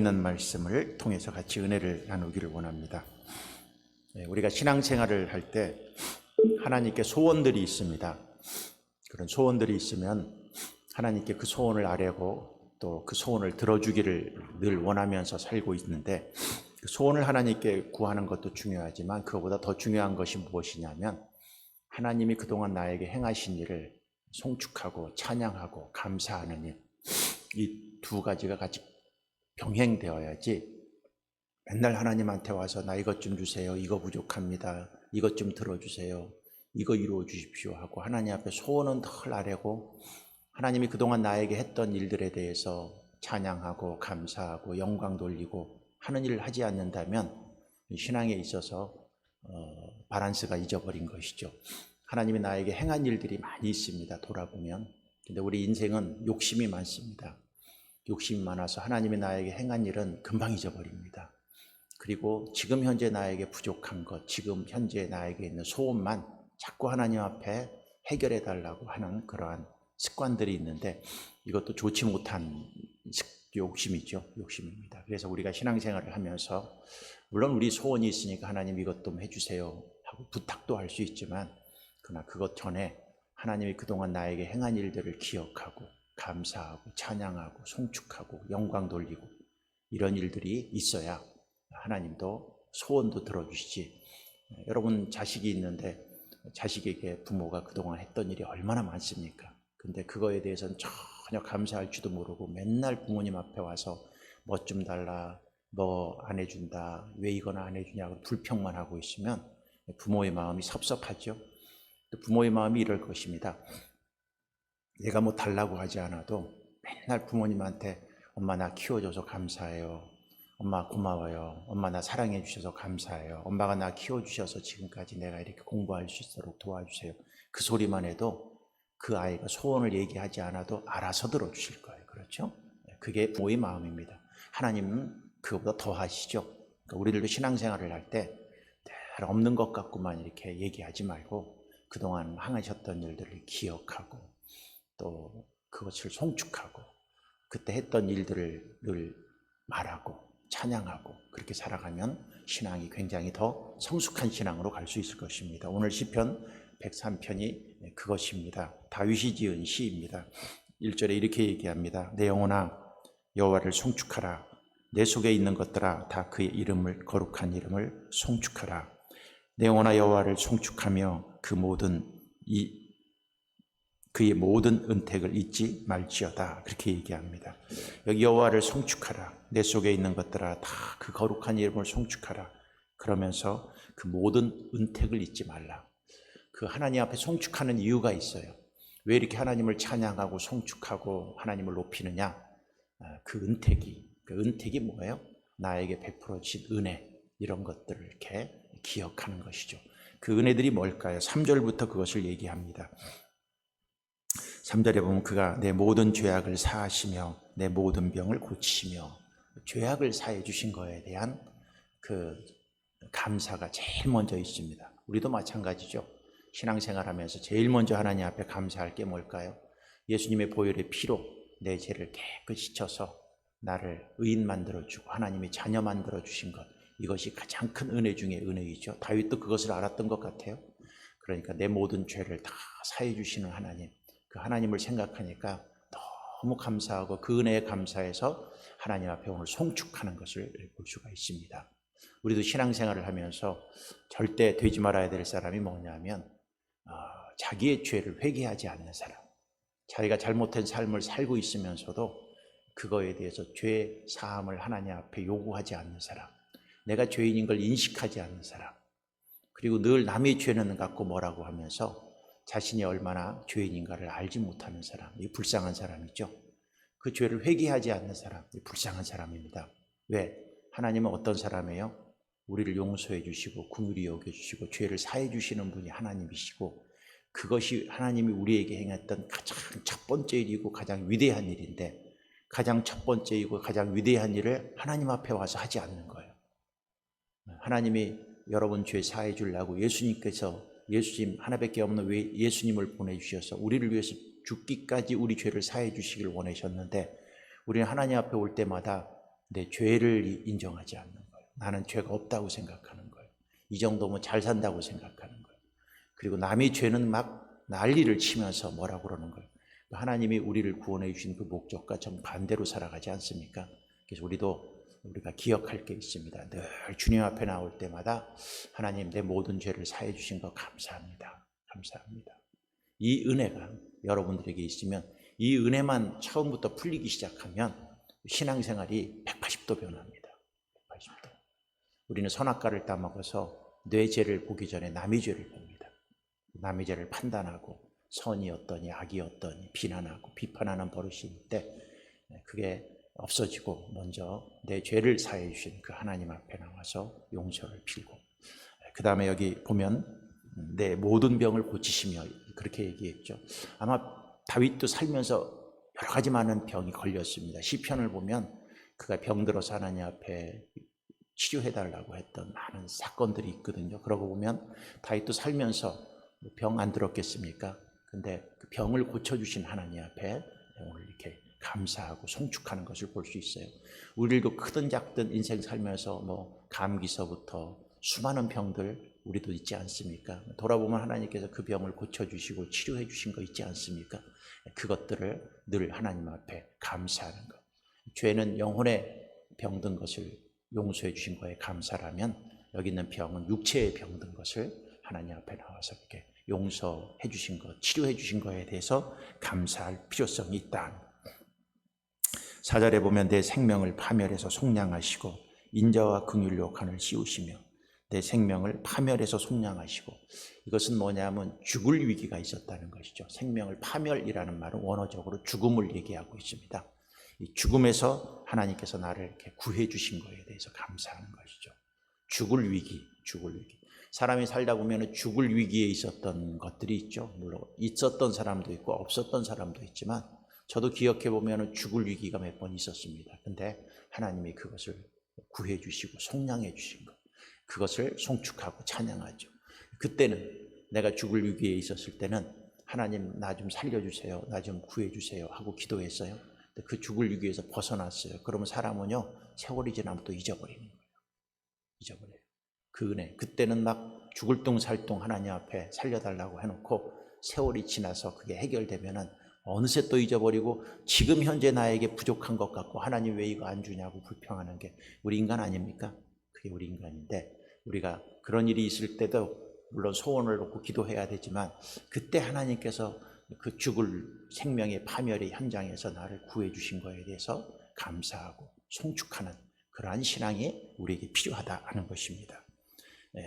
있는 말씀을 통해서 같이 은혜를 나누기를 원합니다. 우리가 신앙생활을 할 때 하나님께 소원들이 있습니다. 그런 소원들이 있으면 하나님께 그 소원을 아뢰고 또 그 소원을 들어주기를 늘 원하면서 살고 있는데, 그 소원을 하나님께 구하는 것도 중요하지만 그것보다 더 중요한 것이 무엇이냐면 하나님이 그동안 나에게 행하신 일을 송축하고 찬양하고 감사하는 일, 이 두 가지가 같이 병행되어야지 맨날 하나님한테 와서 나 이것 좀 주세요, 이거 부족합니다, 이것 좀 들어주세요, 이거 이루어 주십시오 하고 하나님 앞에 소원은 덜 아뢰고 하나님이 그동안 나에게 했던 일들에 대해서 찬양하고 감사하고 영광 돌리고 하는 일을 하지 않는다면 신앙에 있어서 바란스가 잊어버린 것이죠. 하나님이 나에게 행한 일들이 많이 있습니다, 돌아보면. 근데 우리 인생은 욕심이 많습니다. 욕심이 많아서 하나님이 나에게 행한 일은 금방 잊어버립니다. 그리고 지금 현재 나에게 부족한 것, 지금 현재 나에게 있는 소원만 자꾸 하나님 앞에 해결해 달라고 하는 그러한 습관들이 있는데, 이것도 좋지 못한 욕심이죠. 욕심입니다. 그래서 우리가 신앙생활을 하면서 물론 우리 소원이 있으니까 하나님 이것 좀 해주세요 하고 부탁도 할 수 있지만, 그러나 그것 전에 하나님이 그동안 나에게 행한 일들을 기억하고 감사하고 찬양하고 송축하고 영광 돌리고 이런 일들이 있어야 하나님도 소원도 들어주시지. 여러분 자식이 있는데 자식에게 부모가 그동안 했던 일이 얼마나 많습니까? 근데 그거에 대해서는 전혀 감사할 줄도 모르고 맨날 부모님 앞에 와서 뭐 좀 달라, 뭐 안 해준다, 왜 이건 안 해주냐고 불평만 하고 있으면 부모의 마음이 섭섭하죠. 부모의 마음이 이럴 것입니다. 얘가 뭐 달라고 하지 않아도 맨날 부모님한테 엄마 나 키워줘서 감사해요, 엄마 고마워요, 엄마 나 사랑해 주셔서 감사해요, 엄마가 나 키워주셔서 지금까지 내가 이렇게 공부할 수 있도록 도와주세요, 그 소리만 해도 그 아이가 소원을 얘기하지 않아도 알아서 들어주실 거예요. 그렇죠? 그게 부모의 마음입니다. 하나님은 그것보다 더 하시죠. 그러니까 우리들도 신앙생활을 할 때 없는 것 같고만 이렇게 얘기하지 말고 그동안 행하셨던 일들을 기억하고 또 그것을 송축하고 그때 했던 일들을 늘 말하고 찬양하고 그렇게 살아가면 신앙이 굉장히 더 성숙한 신앙으로 갈 수 있을 것입니다. 오늘 시편 103편이 그것입니다. 다윗이 지은 시입니다. 1절에 이렇게 얘기합니다. 내 영혼아 여호와를 송축하라, 내 속에 있는 것들아 다 그의 이름을, 거룩한 이름을 송축하라. 내 영혼아 여호와를 송축하며 그의 모든 은택을 잊지 말지어다. 그렇게 얘기합니다. 여기 여호와를 송축하라, 내 속에 있는 것들아 다 그 거룩한 이름을 송축하라. 그러면서 그 모든 은택을 잊지 말라. 그 하나님 앞에 송축하는 이유가 있어요. 왜 이렇게 하나님을 찬양하고 송축하고 하나님을 높이느냐? 그 은택이 뭐예요? 나에게 베풀어 주신 은혜, 이런 것들을 이렇게 기억하는 것이죠. 그 은혜들이 뭘까요? 3절부터 그것을 얘기합니다. 3절에 보면 그가 내 모든 죄악을 사하시며 내 모든 병을 고치시며, 죄악을 사해 주신 것에 대한 그 감사가 제일 먼저 있습니다. 우리도 마찬가지죠. 신앙생활하면서 제일 먼저 하나님 앞에 감사할 게 뭘까요? 예수님의 보혈의 피로 내 죄를 깨끗이 씻어서 나를 의인 만들어주고 하나님의 자녀 만들어주신 것, 이것이 가장 큰 은혜 중에 은혜이죠. 다윗도 그것을 알았던 것 같아요. 그러니까 내 모든 죄를 다 사해 주시는 하나님, 그 하나님을 생각하니까 너무 감사하고 그 은혜에 감사해서 하나님 앞에 오늘 송축하는 것을 볼 수가 있습니다. 우리도 신앙생활을 하면서 절대 되지 말아야 될 사람이 뭐냐면 자기의 죄를 회개하지 않는 사람, 자기가 잘못된 삶을 살고 있으면서도 그거에 대해서 죄 사함을 하나님 앞에 요구하지 않는 사람, 내가 죄인인 걸 인식하지 않는 사람, 그리고 늘 남의 죄는 갖고 뭐라고 하면서 자신이 얼마나 죄인인가를 알지 못하는 사람, 이 불쌍한 사람이죠. 그 죄를 회개하지 않는 사람, 이 불쌍한 사람입니다. 왜? 하나님은 어떤 사람이에요? 우리를 용서해 주시고 긍휼히 여겨 주시고 죄를 사해 주시는 분이 하나님이시고, 그것이 하나님이 우리에게 행했던 가장 첫 번째 일이고 가장 위대한 일인데, 가장 첫 번째이고 가장 위대한 일을 하나님 앞에 와서 하지 않는 거예요. 하나님이 여러분 죄 사해 주려고 예수님께서, 예수님 하나밖에 없는 예수님을 보내주셔서 우리를 위해서 죽기까지 우리 죄를 사해 주시길 원하셨는데, 우리는 하나님 앞에 올 때마다 내 죄를 인정하지 않는 거예요. 나는 죄가 없다고 생각하는 거예요. 이 정도면 잘 산다고 생각하는 거예요. 그리고 남의 죄는 막 난리를 치면서 뭐라고 그러는 거예요. 하나님이 우리를 구원해 주신 그 목적과 정반대로 살아가지 않습니까? 그래서 우리가 기억할 게 있습니다. 늘 주님 앞에 나올 때마다 하나님 내 모든 죄를 사해 주신 거 감사합니다. 감사합니다. 이 은혜가 여러분들에게 있으면 이 은혜만 처음부터 풀리기 시작하면 신앙생활이 180도 변합니다. 180도. 우리는 선악과를 따먹어서 내 죄를 보기 전에 남의 죄를 봅니다. 남의 죄를 판단하고 선이 어떠니 악이 어떠니 비난하고 비판하는 버릇이 있는데 그게 없어지고 먼저 내 죄를 사해 주신 그 하나님 앞에 나와서 용서를 빌고 그 다음에 여기 보면 내 모든 병을 고치시며 그렇게 얘기했죠. 아마 다윗도 살면서 여러 가지 많은 병이 걸렸습니다. 시편을 보면 그가 병들어서 하나님 앞에 치료해달라고 했던 많은 사건들이 있거든요. 그러고 보면 다윗도 살면서 병 안 들었겠습니까? 근데 그 병을 고쳐주신 하나님 앞에 오늘 이렇게 감사하고 송축하는 것을 볼 수 있어요. 우리도 크든 작든 인생 살면서 뭐 감기서부터 수많은 병들 우리도 있지 않습니까? 돌아보면 하나님께서 그 병을 고쳐주시고 치료해 주신 거 있지 않습니까? 그것들을 늘 하나님 앞에 감사하는 것. 죄는 영혼에 병든 것을 용서해 주신 거에 감사라면 여기 있는 병은 육체에 병든 것을 하나님 앞에 나와서 이렇게 용서해 주신 것, 치료해 주신 것에 대해서 감사할 필요성이 있다. 4절에 보면 내 생명을 파멸해서 속량하시고 인자와 긍휼로 간을 씌우시며 내 생명을 파멸해서 속량하시고 이것은 뭐냐면 죽을 위기가 있었다는 것이죠. 생명을 파멸이라는 말은 원어적으로 죽음을 얘기하고 있습니다. 이 죽음에서 하나님께서 나를 이렇게 구해 주신 것에 대해서 감사하는 것이죠. 죽을 위기. 사람이 살다 보면 죽을 위기에 있었던 것들이 있죠. 물론 있었던 사람도 있고 없었던 사람도 있지만 저도 기억해 보면 죽을 위기가 몇 번 있었습니다. 근데 하나님이 그것을 구해 주시고 속량해 주신 것, 그것을 송축하고 찬양하죠. 그때는 내가 죽을 위기에 있었을 때는 하나님 나 좀 살려주세요, 나 좀 구해주세요 하고 기도했어요. 근데 그 죽을 위기에서 벗어났어요. 그러면 사람은요 세월이 지나면 또 잊어버리는 거예요. 잊어버려요. 그 은혜. 그때는 막 죽을 똥 살 똥 하나님 앞에 살려달라고 해놓고 세월이 지나서 그게 해결되면은 어느새 또 잊어버리고 지금 현재 나에게 부족한 것 같고 하나님 왜 이거 안 주냐고 불평하는 게 우리 인간 아닙니까? 그게 우리 인간인데 우리가 그런 일이 있을 때도 물론 소원을 놓고 기도해야 되지만 그때 하나님께서 그 죽을 생명의 파멸의 현장에서 나를 구해 주신 것에 대해서 감사하고 송축하는 그러한 신앙이 우리에게 필요하다 하는 것입니다.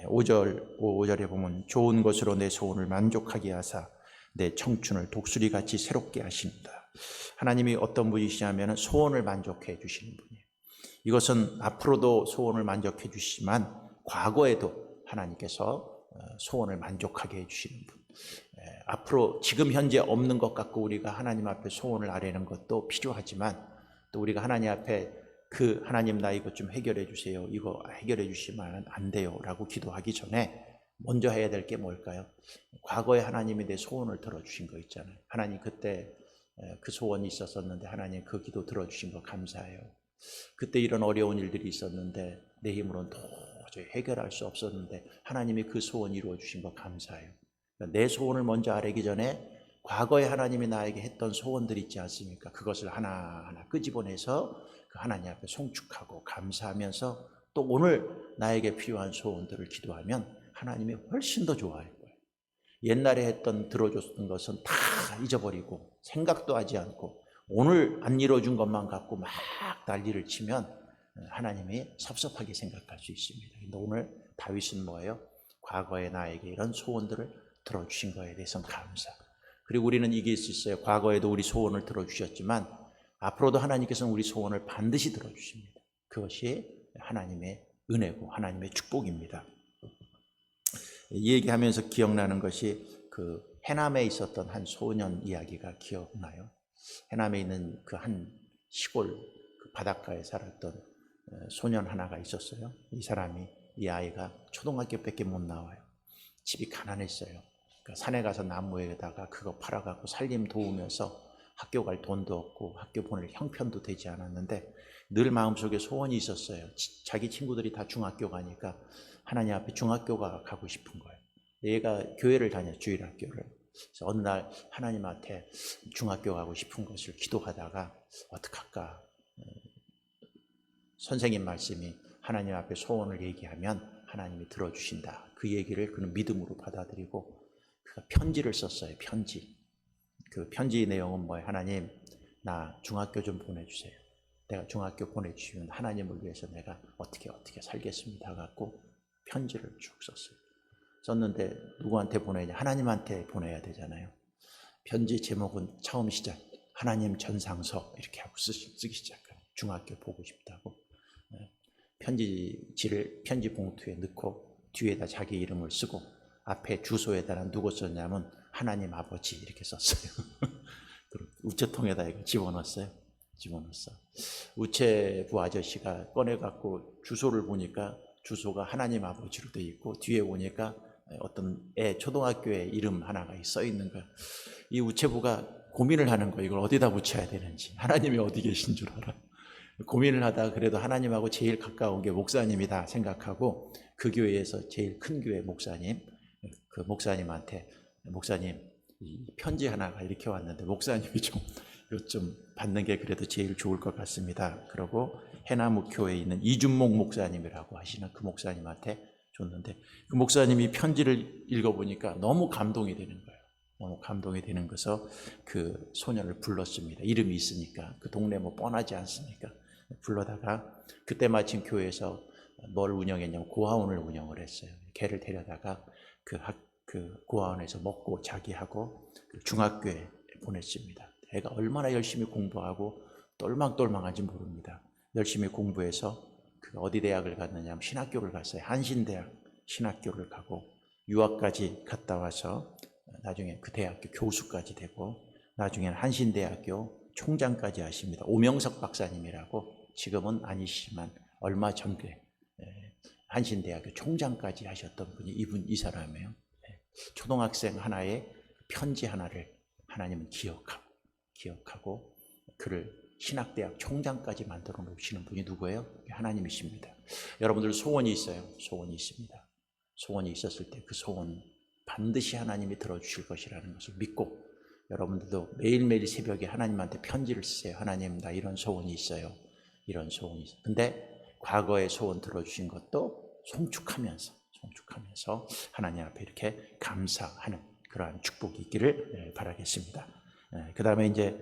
5절에 보면 좋은 것으로 내 소원을 만족하게 하사 내 청춘을 독수리같이 새롭게 하신다. 하나님이 어떤 분이시냐면 소원을 만족해 주시는 분이에요. 이것은 앞으로도 소원을 만족해 주시지만 과거에도 하나님께서 소원을 만족하게 해주시는 분. 앞으로 지금 현재 없는 것 같고 우리가 하나님 앞에 소원을 아뢰는 것도 필요하지만 또 우리가 하나님 앞에 그 하나님 나 이것 좀 해결해 주세요, 이거 해결해 주시면 안 돼요 라고 기도하기 전에 먼저 해야 될 게 뭘까요? 과거에 하나님이 내 소원을 들어주신 거 있잖아요. 하나님 그때 그 소원이 있었었는데 하나님 그 기도 들어주신 거 감사해요. 그때 이런 어려운 일들이 있었는데 내 힘으로는 도저히 해결할 수 없었는데 하나님이 그 소원 이루어 주신 거 감사해요. 그러니까 내 소원을 먼저 아뢰기 전에 과거에 하나님이 나에게 했던 소원들 있지 않습니까? 그것을 하나하나 끄집어내서 그 하나님 앞에 송축하고 감사하면서 또 오늘 나에게 필요한 소원들을 기도하면 하나님이 훨씬 더 좋아할 거예요. 옛날에 했던 들어줬던 것은 다 잊어버리고 생각도 하지 않고 오늘 안 이뤄준 것만 갖고 막 난리를 치면 하나님이 섭섭하게 생각할 수 있습니다. 근데 오늘 다윗은 뭐예요? 과거에 나에게 이런 소원들을 들어주신 것에 대해서는 감사. 그리고 우리는 이길 수 있어요. 과거에도 우리 소원을 들어주셨지만 앞으로도 하나님께서는 우리 소원을 반드시 들어주십니다. 그것이 하나님의 은혜고 하나님의 축복입니다. 이 얘기하면서 기억나는 것이 그 해남에 있었던 한 소년 이야기가 기억나요. 해남에 있는 그 한 시골 그 바닷가에 살았던 소년 하나가 있었어요. 이 아이가 초등학교밖에 못 나와요. 집이 가난했어요. 그러니까 산에 가서 나무에다가 그거 팔아갖고 살림 도우면서 학교 갈 돈도 없고 학교 보낼 형편도 되지 않았는데 늘 마음속에 소원이 있었어요. 자기 친구들이 다 중학교 가니까 하나님 앞에 중학교가 가고 싶은 거예요. 얘가 교회를 다녀, 주일학교를. 그래서 어느 날 하나님한테 중학교 가고 싶은 것을 기도하다가 어떡할까? 선생님 말씀이 하나님 앞에 소원을 얘기하면 하나님이 들어주신다. 그 얘기를 그는 믿음으로 받아들이고 그가 편지를 썼어요. 편지. 그 편지 내용은 뭐예요? 하나님, 나 중학교 좀 보내주세요. 내가 중학교 보내주시면 하나님을 위해서 내가 어떻게 살겠습니다. 갖고 편지를 쭉 썼어요. 썼는데 누구한테 보내냐? 하나님한테 보내야 되잖아요. 편지 제목은 처음 시작, 하나님 전상서 이렇게 하고 쓰기 시작해요. 중학교 보고 싶다고. 편지지를 편지 봉투에 넣고 뒤에다 자기 이름을 쓰고 앞에 주소에다가 누구 썼냐면 하나님 아버지 이렇게 썼어요. 우체통에다 이거 집어넣었어요. 우체부 아저씨가 꺼내갖고 주소를 보니까 주소가 하나님 아버지로 돼 있고 뒤에 보니까 어떤 초등학교의 이름 하나가 써 있는 거야. 이 우체부가 고민을 하는 거예요. 이걸 어디다 붙여야 되는지. 하나님이 어디 계신 줄 알아. 고민을 하다가 그래도 하나님하고 제일 가까운 게 목사님이다 생각하고 그 교회에서 제일 큰 교회 목사님, 그 목사님한테 목사님 이 편지 하나가 이렇게 왔는데 목사님이 좀 받는 게 그래도 제일 좋을 것 같습니다. 그러고 해나무 교회에 있는 이준목 목사님이라고 하시는 그 목사님한테 줬는데 그 목사님이 편지를 읽어보니까 너무 감동이 되는 거예요. 너무 감동이 되는 것에서 그 소년을 불렀습니다. 이름이 있으니까 그 동네 뭐 뻔하지 않습니까? 불러다가 그때 마침 교회에서 뭘 운영했냐면 고아원을 운영을 했어요. 걔를 데려다가 그 고아원에서 먹고 자기하고 그 중학교에 보냈습니다. 애가 얼마나 열심히 공부하고 똘망똘망한지 모릅니다. 열심히 공부해서 그 어디 대학을 갔느냐, 신학교를 갔어요. 한신대학 신학교를 가고 유학까지 갔다 와서 나중에 그 대학교 교수까지 되고 나중에는 한신대학교 총장까지 하십니다. 오명석 박사님이라고 지금은 아니시지만 얼마 전에 한신대학교 총장까지 하셨던 분이 이 사람이에요. 초등학생 하나의 편지 하나를 하나님은 기억하고 그를 신학대학 총장까지 만들어 놓으시는 분이 누구예요? 하나님이십니다. 여러분들 소원이 있어요. 소원이 있습니다. 소원이 있었을 때 그 소원 반드시 하나님이 들어주실 것이라는 것을 믿고 여러분들도 매일매일 새벽에 하나님한테 편지를 쓰세요. 하나님, 나 이런 소원이 있어요. 이런 소원이 있어요. 근데 과거의 소원 들어주신 것도 송축하면서 하나님 앞에 이렇게 감사하는 그러한 축복이 있기를 바라겠습니다. 그 다음에 이제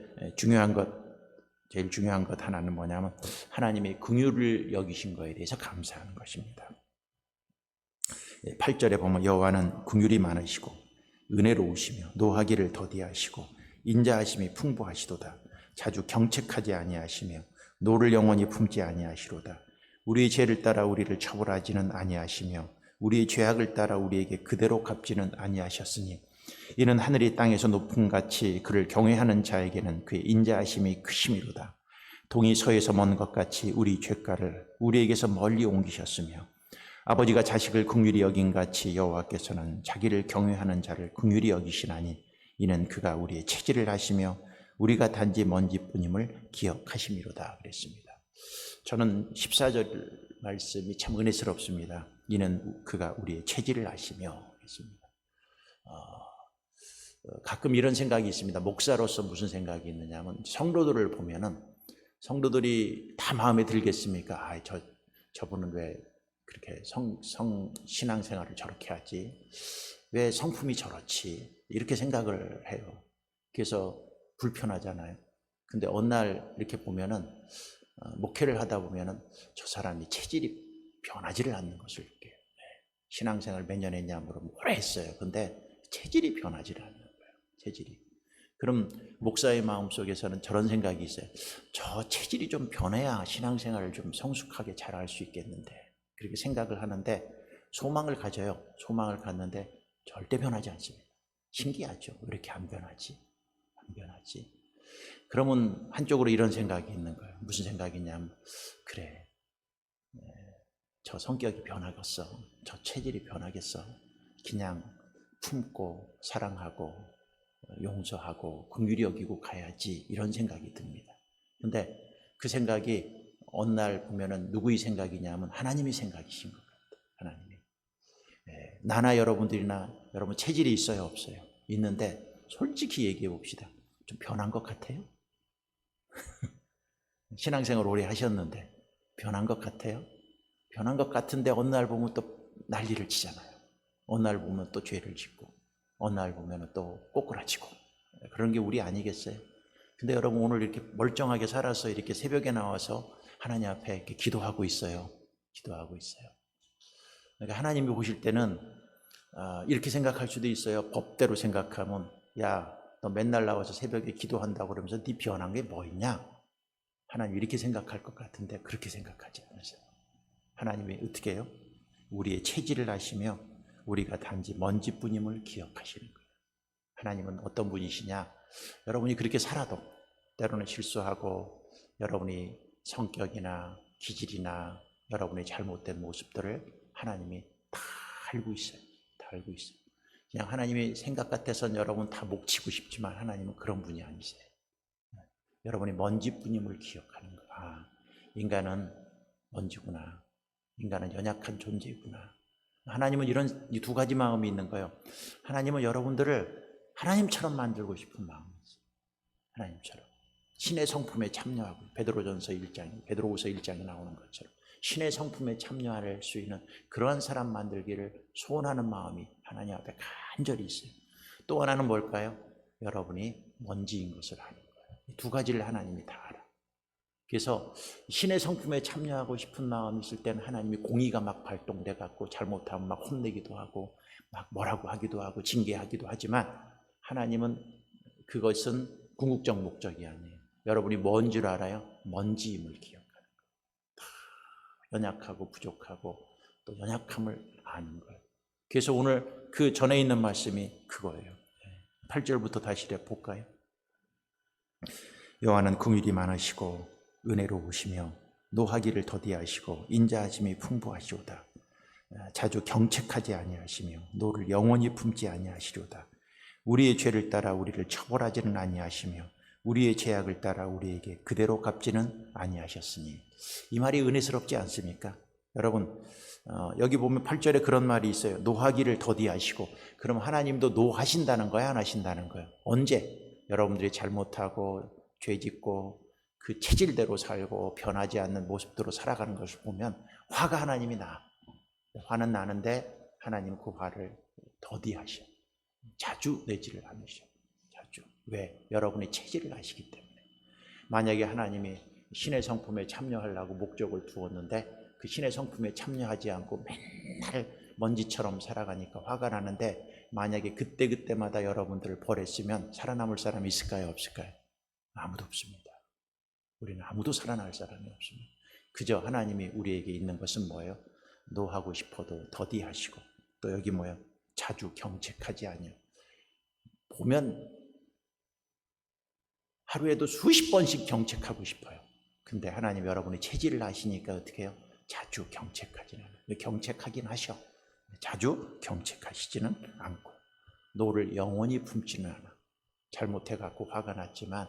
제일 중요한 것 하나는 뭐냐면 하나님의 긍휼을 여기신 거에 대해서 감사하는 것입니다. 8절에 보면 여호와는 긍휼이 많으시고 은혜로우시며 노하기를 더디하시고 인자하심이 풍부하시도다. 자주 경책하지 아니하시며 노를 영원히 품지 아니하시로다. 우리의 죄를 따라 우리를 처벌하지는 아니하시며 우리의 죄악을 따라 우리에게 그대로 갚지는 아니하셨으니 이는 하늘이 땅에서 높음 같이 그를 경외하는 자에게는 그의 인자하심이 크심이로다. 동이 서에서 먼 것 같이 우리 죄가를 우리에게서 멀리 옮기셨으며 아버지가 자식을 긍휼히 여긴 같이 여호와께서는 자기를 경외하는 자를 긍휼히 여기시나니 이는 그가 우리의 체질을 하시며 우리가 단지 먼지뿐임을 기억하심이로다 그랬습니다. 저는 14절 말씀이 참 은혜스럽습니다. 이는 그가 우리의 체질을 아시며 그랬습니다. 가끔 이런 생각이 있습니다. 목사로서 무슨 생각이 있느냐면 성도들을 보면은 성도들이 다 마음에 들겠습니까? 저분은 왜 그렇게 신앙생활을 저렇게 하지? 왜 성품이 저렇지? 이렇게 생각을 해요. 그래서 불편하잖아요. 근데 어느 날 이렇게 보면은 목회를 하다 보면은 저 사람이 체질이 변하지를 않는 것을 이렇게 신앙생활 몇 년 했냐 물으면 오래 했어요. 근데 체질이 변하지를 않는 거예요. 체질이. 그럼 목사의 마음속에서는 저런 생각이 있어요. 저 체질이 좀 변해야 신앙생활을 좀 성숙하게 잘할 수 있겠는데 그렇게 생각을 하는데 소망을 가져요. 소망을 갖는데 절대 변하지 않습니다. 신기하죠. 왜 이렇게 안 변하지? 그러면 한쪽으로 이런 생각이 있는 거예요. 무슨 생각이냐면 그래, 저 성격이 변하겠어. 저 체질이 변하겠어. 그냥 품고 사랑하고 용서하고 긍휼히 여기고 가야지 이런 생각이 듭니다. 근데 그 생각이 어느 날 보면은 누구의 생각이냐면 하나님의 생각이신 것 같아요. 하나님이. 나나 여러분들이나 여러분 체질이 있어요, 없어요? 있는데 솔직히 얘기해 봅시다. 좀 변한 것 같아요? 신앙생활 오래 하셨는데 변한 것 같아요? 변한 것 같은데 어느 날 보면 또 난리를 치잖아요. 어느 날 보면 또 죄를 짓고 어느 날 보면 또 꼬꾸라지고 그런 게 우리 아니겠어요? 근데 여러분 오늘 이렇게 멀쩡하게 살아서 이렇게 새벽에 나와서 하나님 앞에 이렇게 기도하고 있어요. 기도하고 있어요. 그러니까 하나님이 보실 때는 이렇게 생각할 수도 있어요. 법대로 생각하면 야, 너 맨날 나와서 새벽에 기도한다고 그러면서 네 변한 게 뭐 있냐? 하나님 이렇게 생각할 것 같은데 그렇게 생각하지 않으세요. 하나님이 어떻게 해요? 우리의 체질을 아시며 우리가 단지 먼지뿐임을 기억하시는 거예요. 하나님은 어떤 분이시냐? 여러분이 그렇게 살아도 때로는 실수하고 여러분이 성격이나 기질이나 여러분의 잘못된 모습들을 하나님이 다 알고 있어요. 다 알고 있어요. 그냥 하나님의 생각 같아서는 여러분 다 목치고 싶지만 하나님은 그런 분이 아니세요. 여러분이 먼지뿐임을 기억하는 거예요. 아, 인간은 먼지구나. 인간은 연약한 존재구나. 하나님은 이런 이 두 가지 마음이 있는 거예요. 하나님은 여러분들을 하나님처럼 만들고 싶은 마음이 있어요. 하나님처럼. 신의 성품에 참여하고 베드로전서 1장, 베드로후서 1장에 나오는 것처럼 신의 성품에 참여할 수 있는 그러한 사람 만들기를 소원하는 마음이 하나님 앞에 간절히 있어요. 또 하나는 뭘까요? 여러분이 먼지인 것을 아는 거예요. 이 두 가지를 하나님이 다 알아. 그래서 신의 성품에 참여하고 싶은 마음이 있을 때는 하나님이 공의가 막 발동돼 갖고 잘못하면 막 혼내기도 하고 막 뭐라고 하기도 하고 징계하기도 하지만 하나님은 그것은 궁극적 목적이 아니에요. 여러분이 뭔 줄 알아요? 먼지임을 기억하는 거예요. 연약하고 부족하고 또 연약함을 아는 거예요. 그래서 오늘 그 전에 있는 말씀이 그거예요. 8절부터 다시 볼까요? 여호와는 긍휼이 많으시고 은혜로우시며 노하기를 더디하시고 인자하심이 풍부하시오다. 자주 경책하지 아니하시며 노를 영원히 품지 아니하시려다. 우리의 죄를 따라 우리를 처벌하지는 아니하시며 우리의 죄악을 따라 우리에게 그대로 갚지는 아니하셨으니. 이 말이 은혜스럽지 않습니까? 여러분 여기 보면 8절에 그런 말이 있어요. 노하기를 더디하시고. 그럼 하나님도 노하신다는 거야, 안 하신다는 거야? 언제? 여러분들이 잘못하고 죄짓고 그 체질대로 살고 변하지 않는 모습대로 살아가는 것을 보면 화가 하나님이 나. 화는 나는데 하나님 그 화를 더디하셔. 자주 내지를 않으셔. 자주. 왜? 여러분의 체질을 아시기 때문에. 만약에 하나님이 신의 성품에 참여하려고 목적을 두었는데 그 신의 성품에 참여하지 않고 맨날 먼지처럼 살아가니까 화가 나는데 만약에 그때그때마다 여러분들을 벌했으면 살아남을 사람이 있을까요? 없을까요? 아무도 없습니다. 우리는 아무도 살아날 사람이 없습니다. 그저 하나님이 우리에게 있는 것은 뭐예요? 노하고 싶어도 더디하시고 또 여기 뭐예요? 자주 경책하지 아니요. 보면 하루에도 수십 번씩 경책하고 싶어요. 근데 하나님 여러분의 체질을 아시니까 어떻게 해요? 자주 경책하지는 않아요. 경책하긴 하셔. 자주 경책하시지는 않고 노를 영원히 품지는 않아. 잘못해갖고 화가 났지만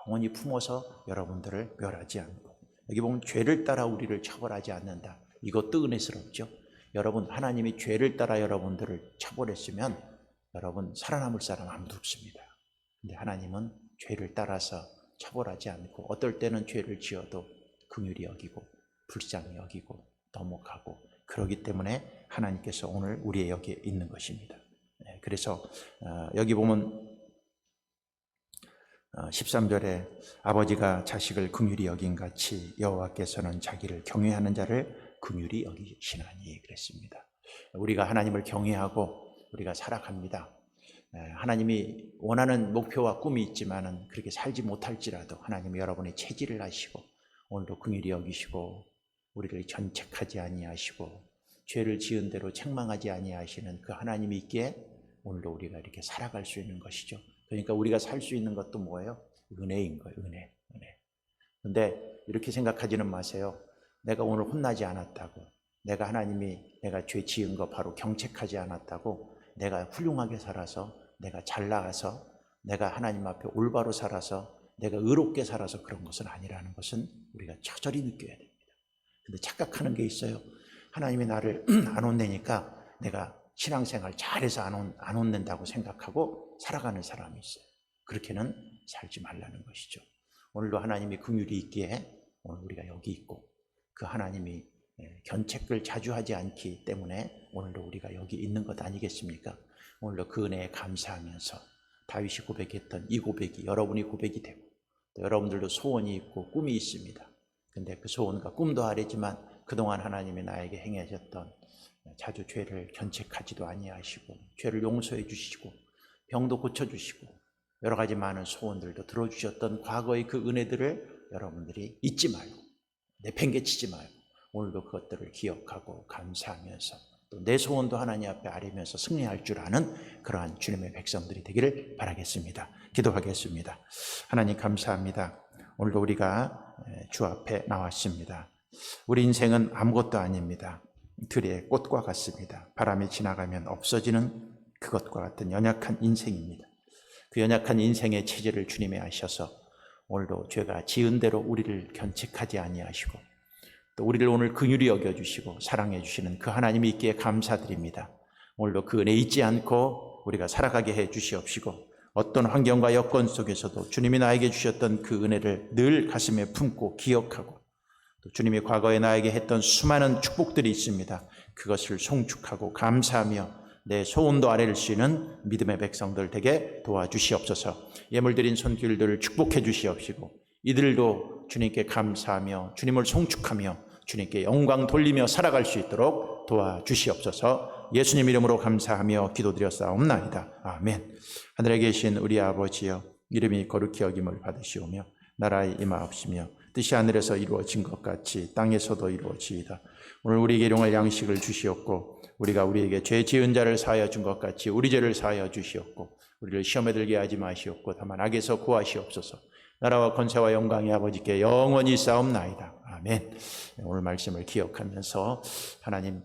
영원히 품어서 여러분들을 멸하지 않고. 여기 보면 죄를 따라 우리를 처벌하지 않는다. 이것도 은혜스럽죠. 여러분 하나님이 죄를 따라 여러분들을 처벌했으면 여러분 살아남을 사람 아무도 없습니다. 근데 하나님은 죄를 따라서 처벌하지 않고 어떨 때는 죄를 지어도 긍휼히 여기고 불쌍히 여기고 넘어가고 그러기 때문에 하나님께서 오늘 우리의 여기에 있는 것입니다. 그래서 여기 보면 13절에 아버지가 자식을 긍휼히 여긴 같이 여호와께서는 자기를 경외하는 자를 긍휼히 여기시나니 그랬습니다. 우리가 하나님을 경외하고 우리가 살아갑니다. 하나님이 원하는 목표와 꿈이 있지만은 그렇게 살지 못할지라도 하나님이 여러분의 체질을 아시고 오늘도 긍휼히 여기시고 우리를 견책하지 아니하시고 죄를 지은 대로 책망하지 아니하시는 그 하나님이 있기에 오늘도 우리가 이렇게 살아갈 수 있는 것이죠. 그러니까 우리가 살 수 있는 것도 뭐예요? 은혜인 거예요. 은혜. 근데 이렇게 생각하지는 마세요. 내가 오늘 혼나지 않았다고, 내가 하나님이 내가 죄 지은 거 바로 경책하지 않았다고, 내가 훌륭하게 살아서, 내가 잘 나가서, 내가 하나님 앞에 올바로 살아서 내가 의롭게 살아서 그런 것은 아니라는 것은 우리가 처절히 느껴야 됩니다. 근데 착각하는 게 있어요. 하나님이 나를 안 혼내니까 내가 신앙생활 잘해서 안 혼낸다고 생각하고 살아가는 사람이 있어요. 그렇게는 살지 말라는 것이죠. 오늘도 하나님이 긍휼이 있기에 오늘 우리가 여기 있고, 그 하나님이 견책을 자주 하지 않기 때문에 오늘도 우리가 여기 있는 것 아니겠습니까? 오늘도 그 은혜에 감사하면서 다윗이 고백했던 이 고백이 여러분이 고백이 되고, 또 여러분들도 소원이 있고 꿈이 있습니다. 근데 그 소원과 꿈도 아래지만 그동안 하나님이 나에게 행하셨던 자주 죄를 견책하지도 아니하시고 죄를 용서해 주시고 병도 고쳐주시고 여러 가지 많은 소원들도 들어주셨던 과거의 그 은혜들을 여러분들이 잊지 말고 내팽개치지 말고 오늘도 그것들을 기억하고 감사하면서 또 내 소원도 하나님 앞에 아뢰면서 승리할 줄 아는 그러한 주님의 백성들이 되기를 바라겠습니다. 기도하겠습니다. 하나님 감사합니다. 오늘도 우리가 주 앞에 나왔습니다. 우리 인생은 아무것도 아닙니다. 들의 꽃과 같습니다. 바람이 지나가면 없어지는 그것과 같은 연약한 인생입니다. 그 연약한 인생의 체질을 주님이 아셔서 오늘도 죄가 지은 대로 우리를 견책하지 아니하시고 또 우리를 오늘 긍휼히 여겨주시고 사랑해 주시는 그 하나님이 있기에 감사드립니다. 오늘도 그 은혜 잊지 않고 우리가 살아가게 해 주시옵시고 어떤 환경과 여건 속에서도 주님이 나에게 주셨던 그 은혜를 늘 가슴에 품고 기억하고 또 주님이 과거에 나에게 했던 수많은 축복들이 있습니다. 그것을 송축하고 감사하며 내 소원도 아뢰를 수 있는 믿음의 백성들 되게 도와주시옵소서. 예물드린 손길들을 축복해 주시옵시고 이들도 주님께 감사하며 주님을 송축하며 주님께 영광 돌리며 살아갈 수 있도록 도와주시옵소서. 예수님 이름으로 감사하며 기도드렸사옵나이다. 아멘. 하늘에 계신 우리 아버지여, 이름이 거룩히 여김을 받으시오며 나라의 임하옵시며 뜻이 하늘에서 이루어진 것 같이 땅에서도 이루어지이다. 오늘 우리에게 일용할 양식을 주시옵고 우리가 우리에게 죄 지은 자를 사하여 준 것 같이 우리 죄를 사하여 주시옵고 우리를 시험에 들게 하지 마시옵고 다만 악에서 구하시옵소서. 나라와 권세와 영광이 아버지께 영원히 싸움나이다. 아멘. 오늘 말씀을 기억하면서 하나님